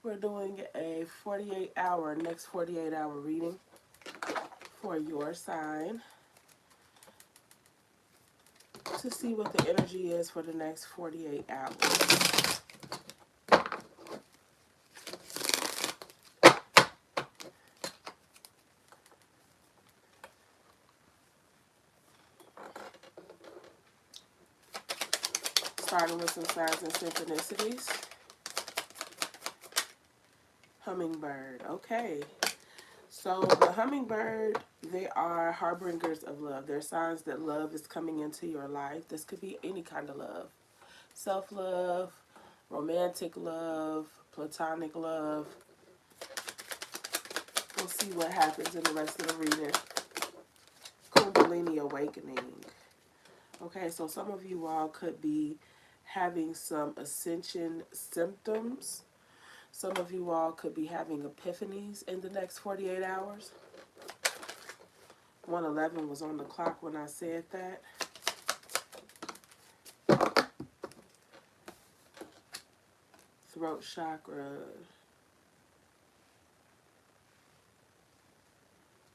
We're doing a next 48 hour reading for your sign to see what the energy is for the next 48 hours. Starting with some signs and synchronicities. Hummingbird. Okay. So the hummingbird, they are harbingers of love. They're signs that love is coming into your life. This could be any kind of love. Self-love, romantic love, platonic love. We'll see what happens in the rest of the reading. Kundalini awakening. Okay, so some of you all could be having some ascension symptoms. Some of you all could be having epiphanies in the next 48 hours. 111 was on the clock when I said that. Throat chakra.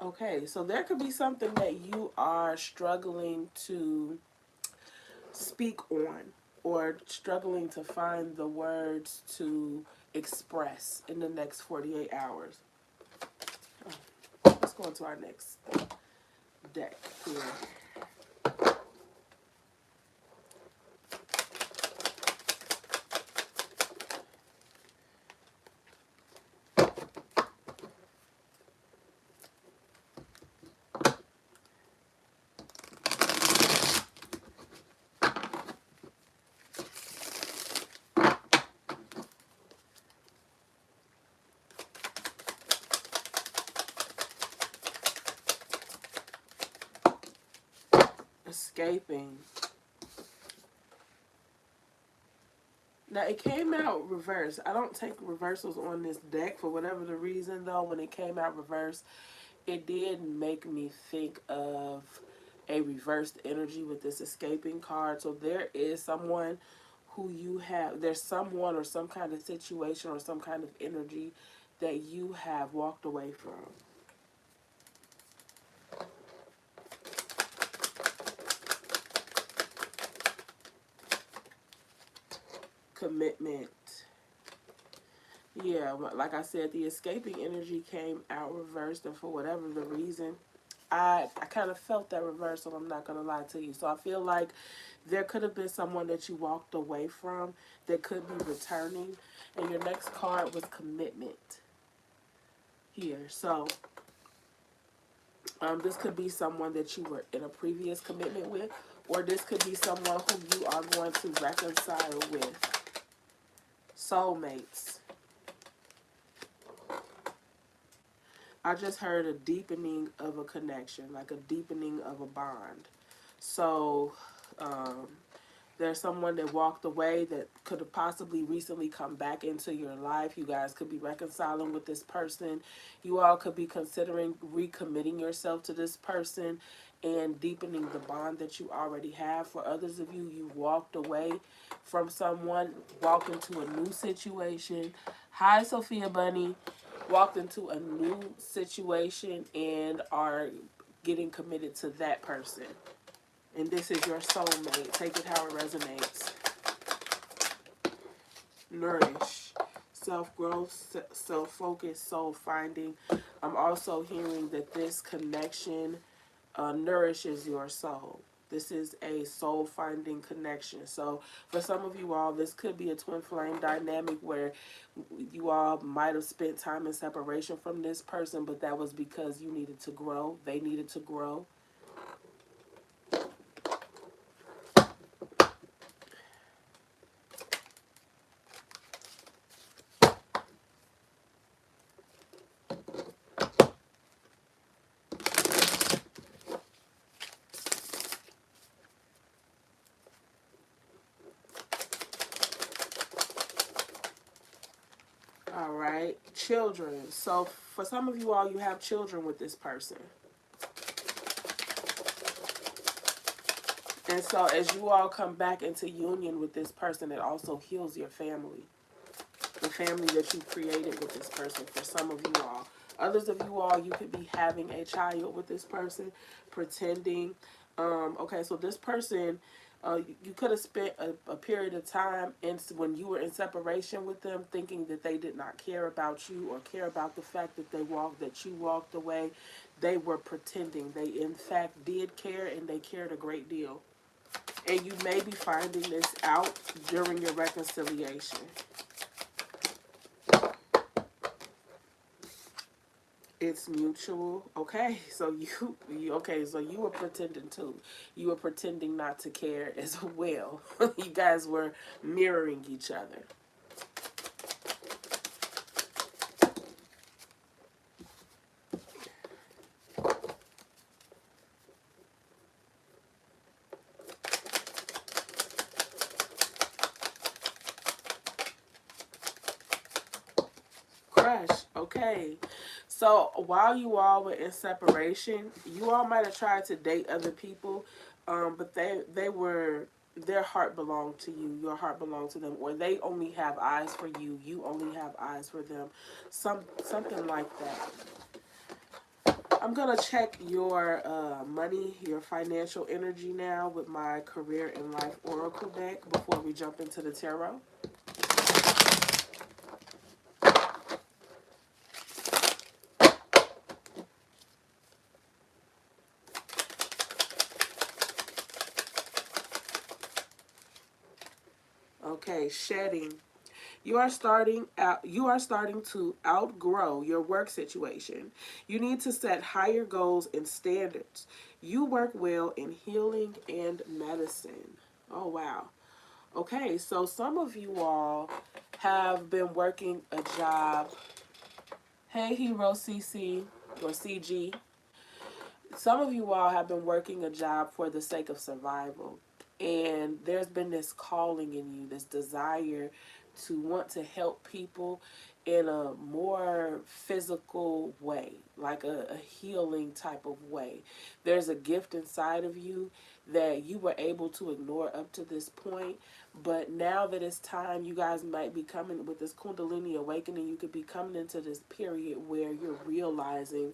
Okay, so there could be something that you are struggling to speak on or struggling to find the words to express in the next 48 hours. Let's go into our next deck here. Escaping. Now, it came out reverse. I don't take reversals on this deck for whatever the reason, though. When it came out reverse, it did make me think of a reversed energy with this escaping card. So there is someone who you have, there's someone or some kind of situation or some kind of energy that you have walked away from. Commitment. Yeah, like I said, the escaping energy came out reversed, and for whatever the reason, I kind of felt that reversal, I'm not going to lie to you. So I feel like there could have been someone that you walked away from that could be returning, and your next card was commitment here. So this could be someone that you were in a previous commitment with, or this could be someone who you are going to reconcile with. Soulmates. I just heard a deepening of a connection, like a deepening of a bond. So there's someone that walked away that could have possibly recently come back into your life. You guys could be reconciling with this person. You all could be considering recommitting yourself to this person and deepening the bond that you already have. For others of you, you walked away from someone, walked into a new situation. Hi, Sophia Bunny. Walked into a new situation and are getting committed to that person. And this is your soulmate. Take it how it resonates. Nourish. Self-growth, self-focus, soul-finding. I'm also hearing that this connection nourishes your soul. This is a soul-finding connection. So for some of you all, this could be a twin flame dynamic where you all might have spent time in separation from this person, but that was because you needed to grow. They needed to grow. All right, children. So for some of you all, you have children with this person. And so as you all come back into union with this person, it also heals your family. the family that you created with this person for some of you all. Others of you all, you could be having a child with this person, pretending. Okay, so this person, you could have spent a period of time when you were in separation with them, thinking that they did not care about you or care about the fact that that you walked away. They were pretending. They in fact did care, and they cared a great deal. And you may be finding this out during your reconciliation. It's mutual. Okay, so so you were pretending too. You were pretending not to care as well. You guys were mirroring each other. Crush. Okay. So while you all were in separation, you all might have tried to date other people, but they were their heart belonged to you. Your heart belonged to them, or they only have eyes for you. You only have eyes for them. Something like that. I'm gonna check your money, your financial energy now with my career and life oracle deck before we jump into the tarot. Okay, shedding. You are starting to outgrow your work situation. You need to set higher goals and standards. You work well in healing and medicine. Oh wow. Okay, so some of you all have been working a job. Hey Hero CC or CG. Some of you all have been working a job for the sake of survival. And there's been this calling in you, this desire to want to help people in a more physical way, like a healing type of way. There's a gift inside of you that you were able to ignore up to this point. But now that it's time, you guys might be coming with this Kundalini awakening. You could be coming into this period where you're realizing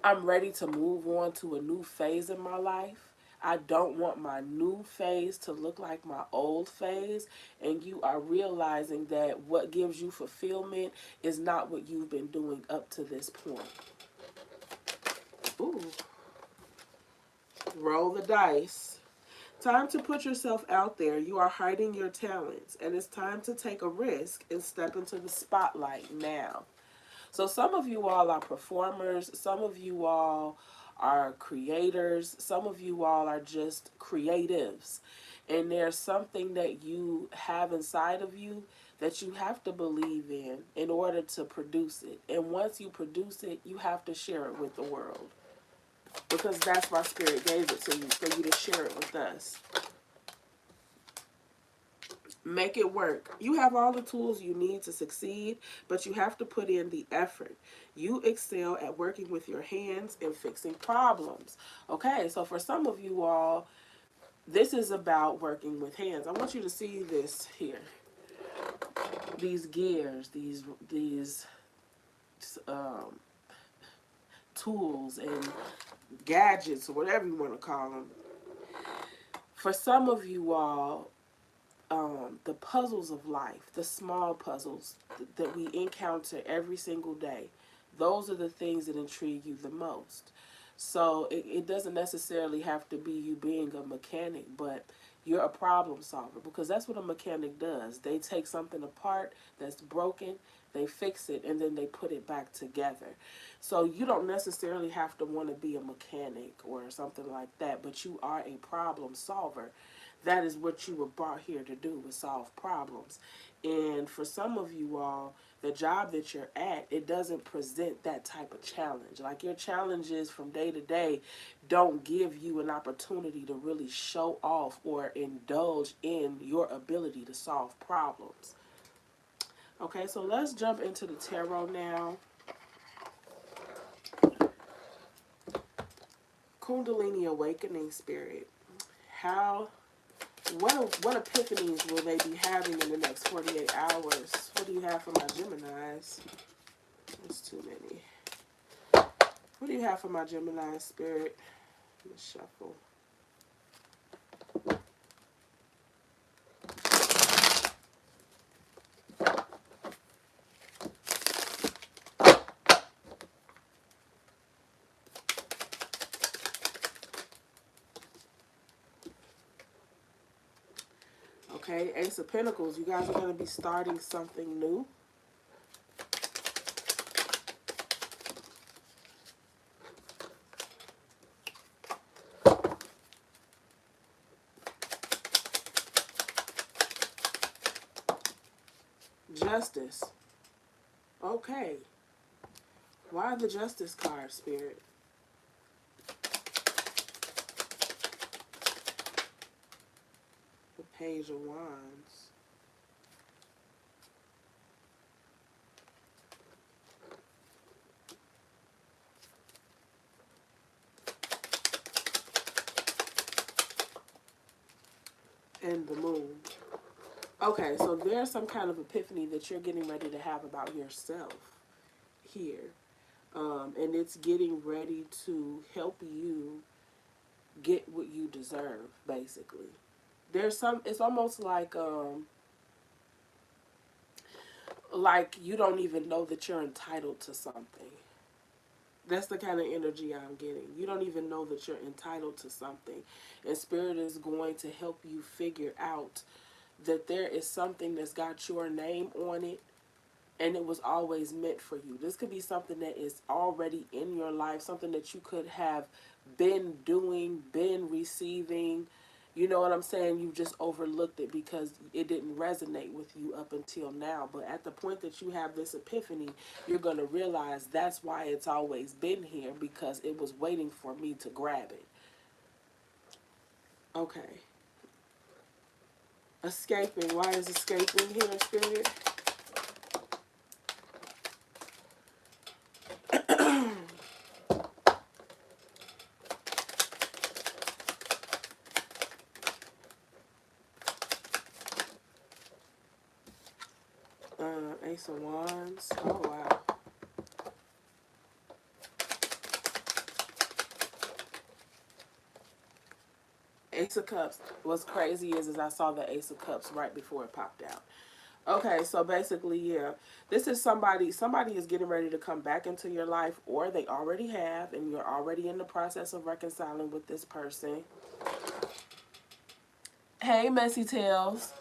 I'm ready to move on to a new phase in my life. I don't want my new phase to look like my old phase. And you are realizing that what gives you fulfillment is not what you've been doing up to this point. Ooh. Roll the dice. Time to put yourself out there. You are hiding your talents. And it's time to take a risk and step into the spotlight now. So some of you all are performers, some of you all are creators, some of you all are just creatives. And there's something that you have inside of you that you have to believe in order to produce it. And once you produce it, you have to share it with the world. Because that's why Spirit gave it to you, for you to share it with us. Make it work. You have all the tools you need to succeed, but you have to put in the effort. You excel at working with your hands and fixing problems. Okay, so for some of you all, this is about working with hands. I want you to see this here. These gears, these tools and gadgets, or whatever you want to call them. For some of you all, the puzzles of life, the small puzzles that we encounter every single day, those are the things that intrigue you the most. So it doesn't necessarily have to be you being a mechanic, but you're a problem solver, because that's what a mechanic does. They take something apart that's broken, they fix it, and then they put it back together. So you don't necessarily have to want to be a mechanic or something like that, but you are a problem solver. That is what you were brought here to do, is solve problems. And for some of you all, the job that you're at, it doesn't present that type of challenge. Like, your challenges from day to day don't give you an opportunity to really show off or indulge in your ability to solve problems. Okay, so let's jump into the tarot now. Kundalini awakening, Spirit. How what epiphanies will they be having in the next 48 hours? What do you have for my Geminis? There's too many. What do you have for my Gemini spirit? Let's shuffle. Okay, Ace of Pentacles. You guys are going to be starting something new. Justice. Okay. Why the Justice card, Spirit? The Page of Wands. And the Moon. Okay, so there's some kind of epiphany that you're getting ready to have about yourself here. And it's getting ready to help you get what you deserve, basically. There's some, it's almost like you don't even know that you're entitled to something. That's the kind of energy I'm getting. You don't even know that you're entitled to something. And Spirit is going to help you figure out that there is something that's got your name on it, and it was always meant for you. This could be something that is already in your life, something that you could have been doing, been receiving. You know what I'm saying? You just overlooked it because it didn't resonate with you up until now. But at the point that you have this epiphany, you're going to realize that's why it's always been here, because it was waiting for me to grab it. Okay. Escaping. Why is escaping here, Spirit? Ace of Wands. Oh, wow. Ace of Cups. What's crazy is I saw the Ace of Cups right before it popped out. Okay, so basically, yeah, this is somebody is getting ready to come back into your life, or they already have, and you're already in the process of reconciling with this person. Hey, Messy Tails.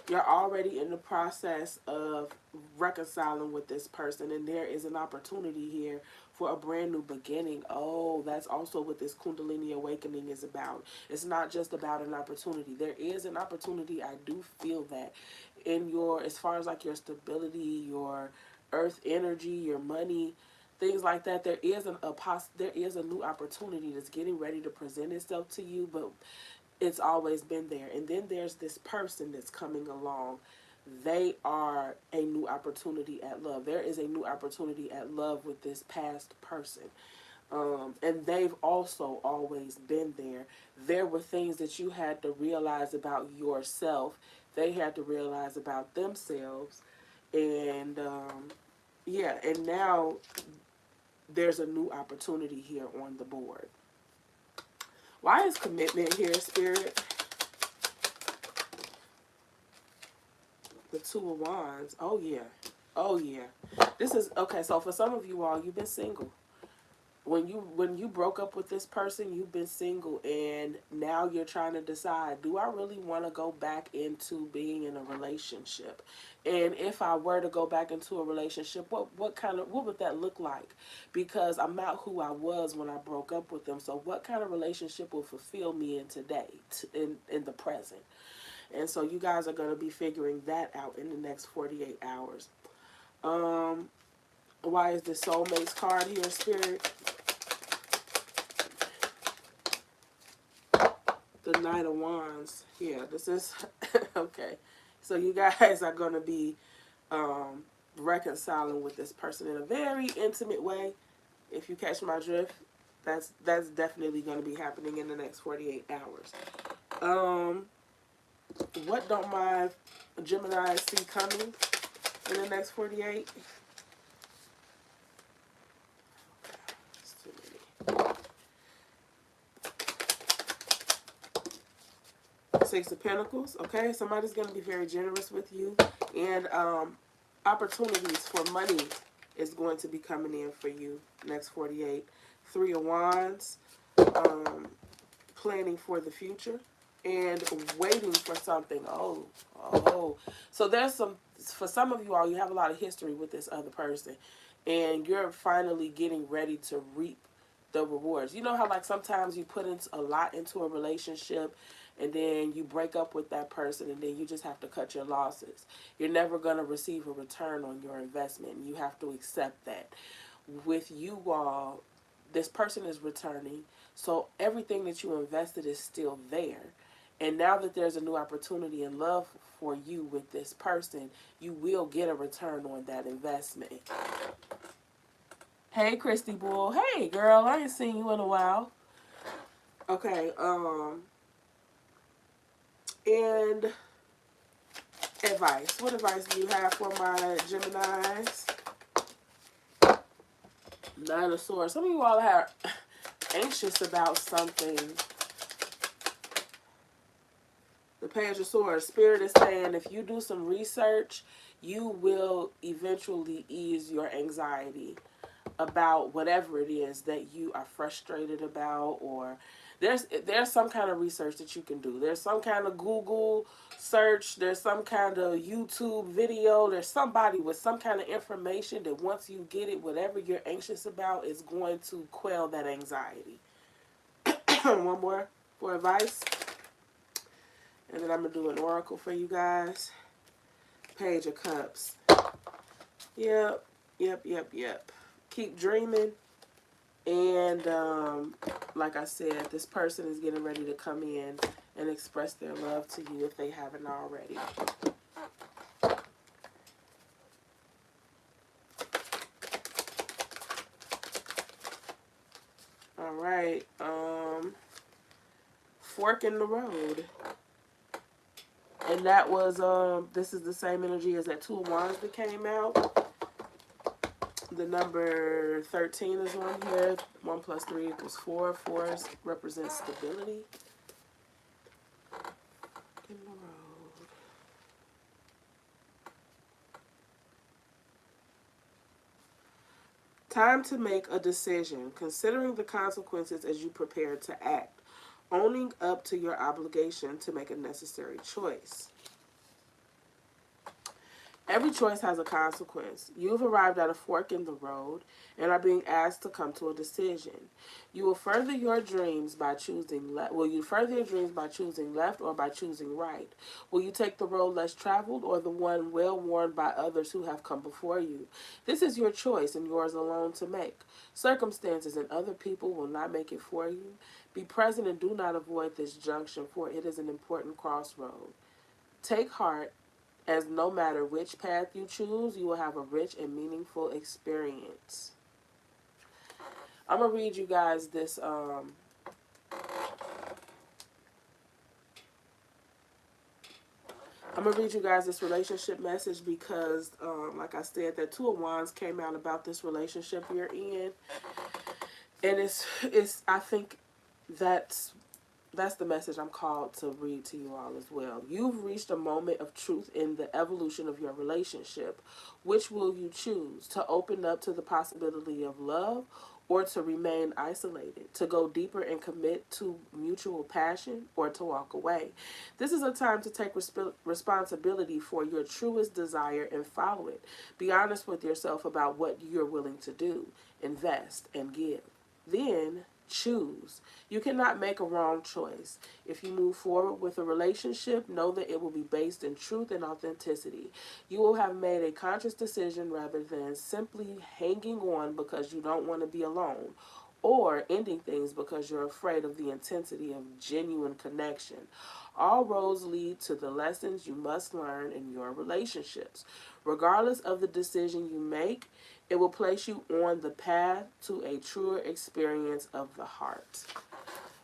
You're already in the process of reconciling with this person, and there is an opportunity here for a brand new beginning. Oh, that's also what this Kundalini awakening is about. It's not just about an opportunity. There is an opportunity. I do feel that in your, as far as like your stability, your earth energy, your money, things like that, there is there is a new opportunity that's getting ready to present itself to you, but it's always been there. And then there's this person that's coming along. They are a new opportunity at love. There is a new opportunity at love with this past person. And they've also always been there. There were things that you had to realize about yourself. They had to realize about themselves. And yeah, and now there's a new opportunity here on the board. Why is commitment here, Spirit? The Two of Wands. Oh, yeah. Oh, yeah. This is, okay, so for some of you all, you've been single. When you broke up with this person, you've been single, and now you're trying to decide, do I really want to go back into being in a relationship? And if I were to go back into a relationship, what would that look like? Because I'm not who I was when I broke up with them. So what kind of relationship will fulfill me in today, in the present? And so you guys are going to be figuring that out in the next 48 hours. Why is the Soulmates card here, Spirit? The Knight of Wands. Yeah, this is... okay. So you guys are going to be reconciling with this person in a very intimate way. If you catch my drift, that's definitely going to be happening in the next 48 hours. What don't my Gemini see coming in the next 48? It's too many. Six of Pentacles. Okay, somebody's going to be very generous with you. And opportunities for money is going to be coming in for you next 48. Three of Wands. Planning for the future and waiting for something. Oh. So there's for some of you all, you have a lot of history with this other person. And you're finally getting ready to reap the rewards. You know how like sometimes you put in a lot into a relationship and then you break up with that person and then you just have to cut your losses. You're never going to receive a return on your investment. You have to accept that. With you all, this person is returning, so everything that you invested is still there. And now that there's a new opportunity and love for you with this person, you will get a return on that investment. Hey, Christy Bull. Hey, girl, I ain't seen you in a while. Okay, and advice. What advice do you have for my Geminis? Nine of Swords. Some of you all are anxious about something. The Page of Swords. Spirit is saying if you do some research, you will eventually ease your anxiety about whatever it is that you are frustrated about, or there's some kind of research that you can do. There's some kind of Google search, there's some kind of YouTube video, there's somebody with some kind of information that once you get it, whatever you're anxious about is going to quell that anxiety. One more for advice. And then I'm going to do an oracle for you guys. Page of Cups. Yep. Keep dreaming. And like I said, this person is getting ready to come in and express their love to you if they haven't already. All right. Fork in the road. And that was, this is the same energy as that Two of Wands that came out. The number 13 is on here. 1 plus 3 equals 4. 4 represents stability. In the road. Time to make a decision, considering the consequences as you prepare to act. Owning up to your obligation to make a necessary choice. Every choice has a consequence. You have arrived at a fork in the road and are being asked to come to a decision. You will further your dreams by choosing left. Will you further your dreams by choosing left or by choosing right? Will you take the road less traveled or the one well worn by others who have come before you? This is your choice and yours alone to make. Circumstances and other people will not make it for you. Be present and do not avoid this junction, for it is an important crossroad. Take heart, as no matter which path you choose, you will have a rich and meaningful experience. I'm going to read you guys this, I'm going to read you guys this relationship message because, like I said, that Two of Wands came out about this relationship you're in. And it's I think that's the message I'm called to read to you all as well. You've reached a moment of truth in the evolution of your relationship. Which will you choose? To open up to the possibility of love or to remain isolated? To go deeper and commit to mutual passion or to walk away? This is a time to take responsibility for your truest desire and follow it. Be honest with yourself about what you're willing to do, invest, and give. Then choose. You cannot make a wrong choice. If you move forward with a relationship, know that it will be based in truth and authenticity. You will have made a conscious decision rather than simply hanging on because you don't want to be alone, or ending things because you're afraid of the intensity of genuine connection. All roads lead to the lessons you must learn in your relationships. Regardless of the decision you make, it will place you on the path to a truer experience of the heart.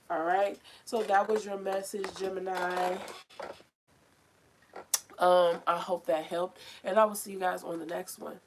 All right, so that was your message, Gemini. I hope that helped, and I will see you guys on the next one.